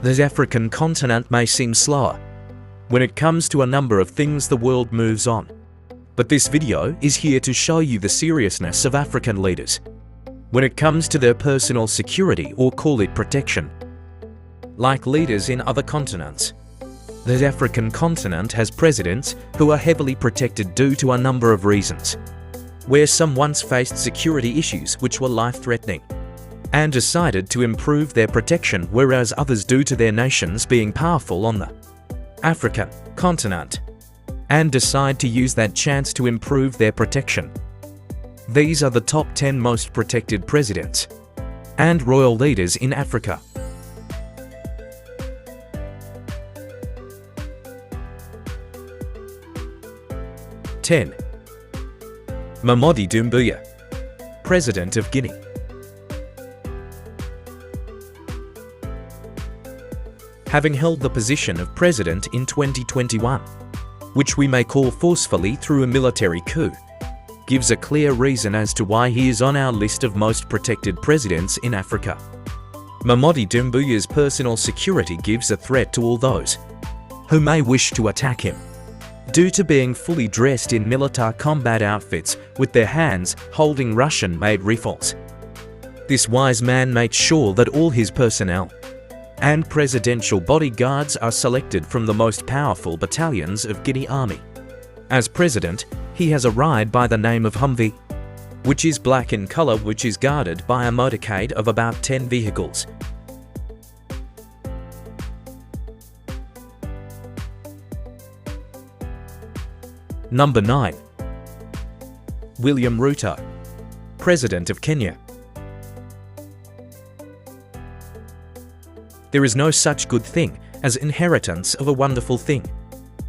The African continent may seem slower. When it comes to a number of things, the world moves on. But this video is here to show you the seriousness of African leaders when it comes to their personal security, or call it protection. Like leaders in other continents, the African continent has presidents who are heavily protected due to a number of reasons, where some once faced security issues which were life-threatening and decided to improve their protection, whereas others due to their nations being powerful on the African continent and decide to use that chance to improve their protection. These are the top 10 most protected presidents and royal leaders in Africa. (10) Mamadi Doumbouya, President of Guinea. Having held the position of president in 2021, which we may call forcefully through a military coup, gives a clear reason as to why he is on our list of most protected presidents in Africa. Mamadi Doumbouya's personal security gives a threat to all those who may wish to attack him, due to being fully dressed in military combat outfits with their hands holding Russian-made rifles. This wise man made sure that all his personnel and presidential bodyguards are selected from the most powerful battalions of Guinea Army. As president, he has a ride by the name of Humvee, which is black in color, which is guarded by a motorcade of about 10 vehicles. Number 9. William Ruto, President of Kenya. There is no such good thing as inheritance of a wonderful thing.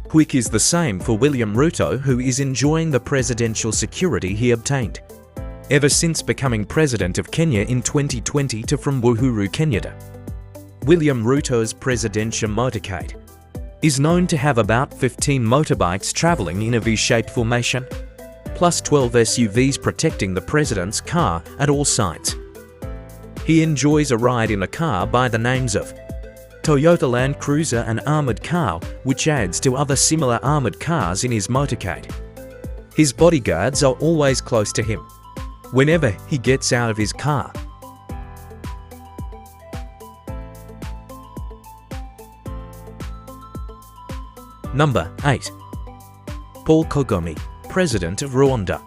Quick is the same for William Ruto, who is enjoying the presidential security he obtained ever since becoming president of Kenya in 2020 to from Uhuru Kenyatta. William Ruto's presidential motorcade is known to have about 15 motorbikes traveling in a V-shaped formation, plus 12 SUVs protecting the president's car at all sides. He enjoys a ride in a car by the names of Toyota Land Cruiser and armored car, which adds to other similar armored cars in his motorcade. His bodyguards are always close to him whenever he gets out of his car. Number 8. Paul Kagame, President of Rwanda.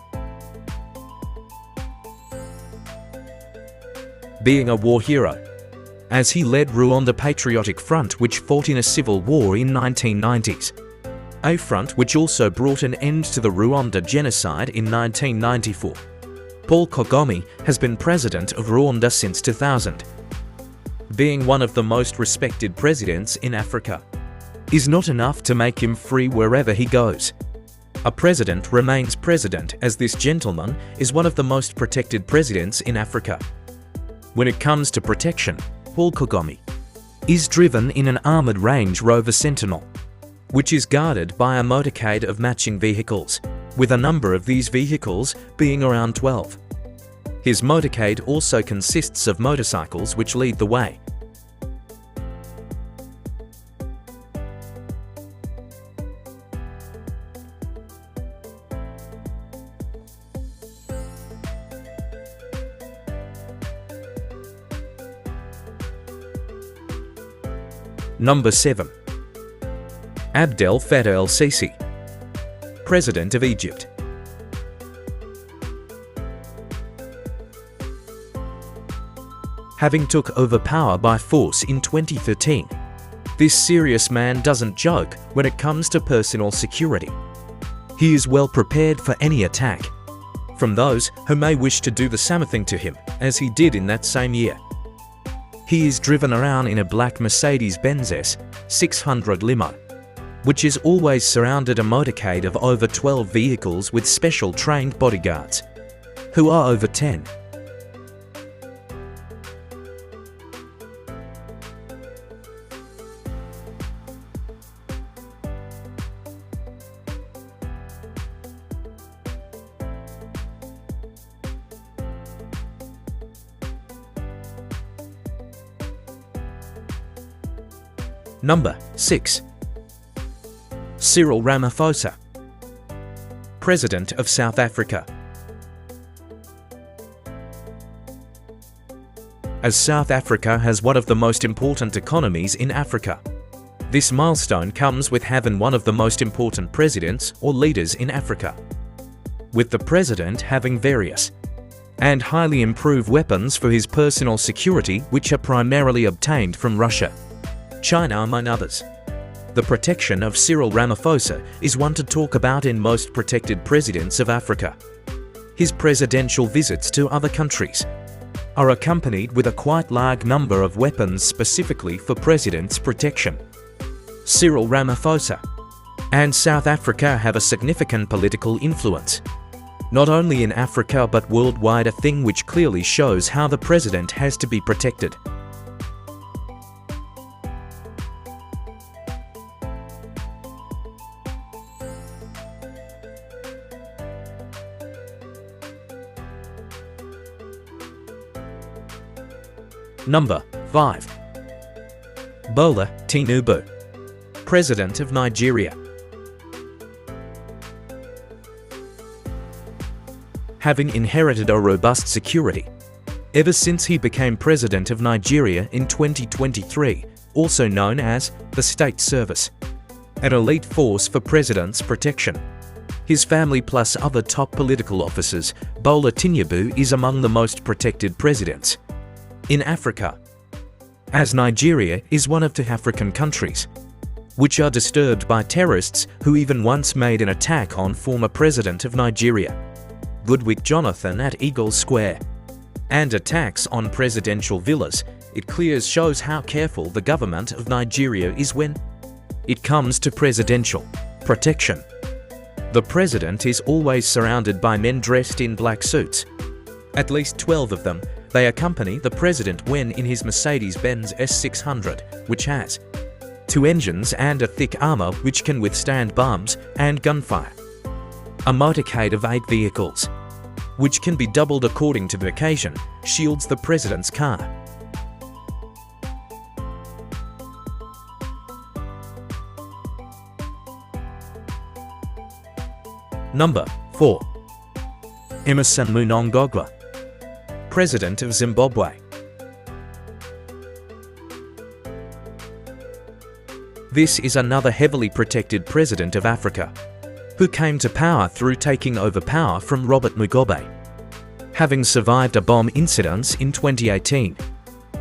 Being a war hero, as he led Rwanda Patriotic Front, which fought in a civil war in 1990s, a front which also brought an end to the Rwanda genocide in 1994. Paul Kagame has been president of Rwanda since 2000. Being one of the most respected presidents in Africa is not enough to make him free wherever he goes. A president remains president, as this gentleman is one of the most protected presidents in Africa. When it comes to protection, Paul Kagame is driven in an armoured Range Rover Sentinel, which is guarded by a motorcade of matching vehicles, with a number of these vehicles being around 12. His motorcade also consists of motorcycles which lead the way. Number 7. Abdel Fattah el-Sisi, President of Egypt. Having took over power by force in 2013, this serious man doesn't joke when it comes to personal security. He is well prepared for any attack from those who may wish to do the same thing to him, as he did in that same year. He is driven around in a black Mercedes-Benz S600 limo, which is always surrounded a motorcade of over 12 vehicles with special trained bodyguards, who are over 10. Number 6. Cyril Ramaphosa, President of South Africa. As South Africa has one of the most important economies in Africa, this milestone comes with having one of the most important presidents or leaders in Africa, with the president having various and highly improved weapons for his personal security, which are primarily obtained from Russia, China among others. The protection of Cyril Ramaphosa is one to talk about in most protected presidents of Africa. His presidential visits to other countries are accompanied with a quite large number of weapons specifically for presidents' protection. Cyril Ramaphosa and South Africa have a significant political influence, not only in Africa but worldwide, a thing which clearly shows how the president has to be protected. Number 5. Bola Tinubu, President of Nigeria. Having inherited a robust security ever since he became President of Nigeria in 2023, also known as the State Service, an elite force for president's protection. His family plus other top political officers, Bola Tinubu is among the most protected presidents in Africa, as Nigeria is one of two African countries which are disturbed by terrorists who even once made an attack on former President of Nigeria, Goodwick Jonathan, at Eagle Square, and attacks on presidential villas. It clearly shows how careful the government of Nigeria is when it comes to presidential protection. The president is always surrounded by men dressed in black suits, at least 12 of them. They accompany the president when in his Mercedes-Benz S600, which has 2 engines and a thick armor which can withstand bombs and gunfire. A motorcade of 8 vehicles, which can be doubled according to the occasion, shields the president's car. Number 4. Emmerson Munangagwa, President of Zimbabwe. This is another heavily protected president of Africa, who came to power through taking over power from Robert Mugabe. Having survived a bomb incident in 2018,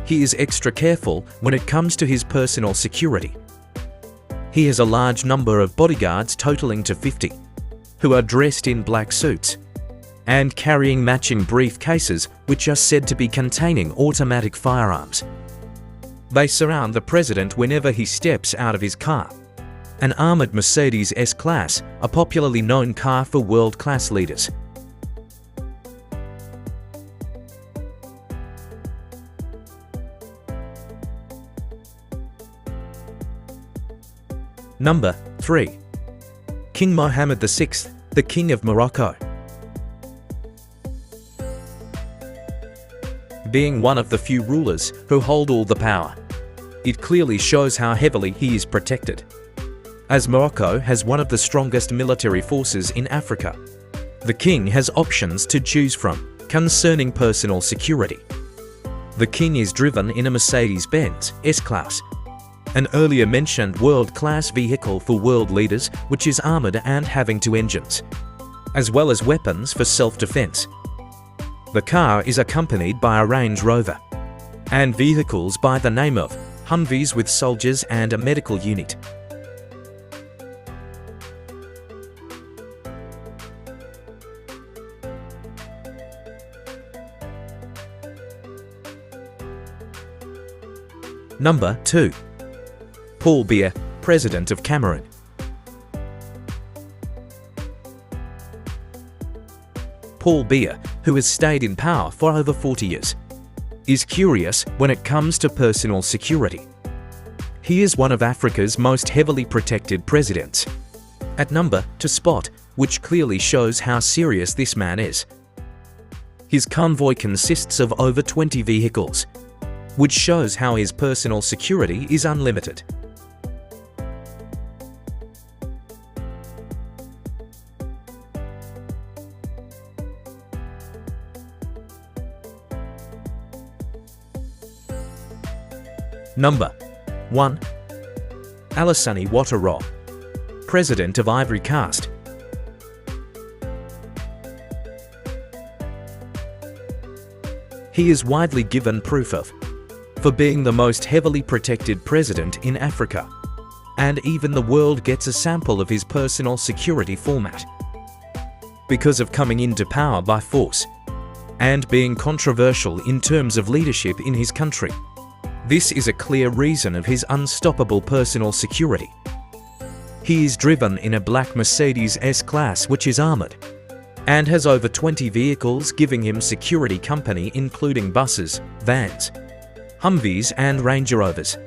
he is extra careful when it comes to his personal security. He has a large number of bodyguards, totaling to 50, who are dressed in black suits and carrying matching briefcases which are said to be containing automatic firearms. They surround the president whenever he steps out of his car, an armored Mercedes S-Class, a popularly known car for world-class leaders. Number 3. King Mohammed VI, the King of Morocco. Being one of the few rulers who hold all the power, it clearly shows how heavily he is protected, as Morocco has one of the strongest military forces in Africa. The king has options to choose from concerning personal security. The king is driven in a Mercedes-Benz S-Class, an earlier mentioned world-class vehicle for world leaders, which is armored and having 2 engines, as well as weapons for self-defense. The car is accompanied by a Range Rover and vehicles by the name of Humvees with soldiers and a medical unit. Number 2. Paul Biya, President of Cameroon. Paul Biya, who has stayed in power for over 40 years, is curious when it comes to personal security. He is one of Africa's most heavily protected presidents. At number 2 spot, which clearly shows how serious this man is. His convoy consists of over 20 vehicles, which shows how his personal security is unlimited. Number 1. Alassane Ouattara, President of Ivory Coast. He is widely given proof of for being the most heavily protected president in Africa, and even the world gets a sample of his personal security format. Because of coming into power by force and being controversial in terms of leadership in his country, this is a clear reason of his unstoppable personal security. He is driven in a black Mercedes S-Class which is armoured and has over 20 vehicles giving him security company, including buses, vans, Humvees and Range Rovers.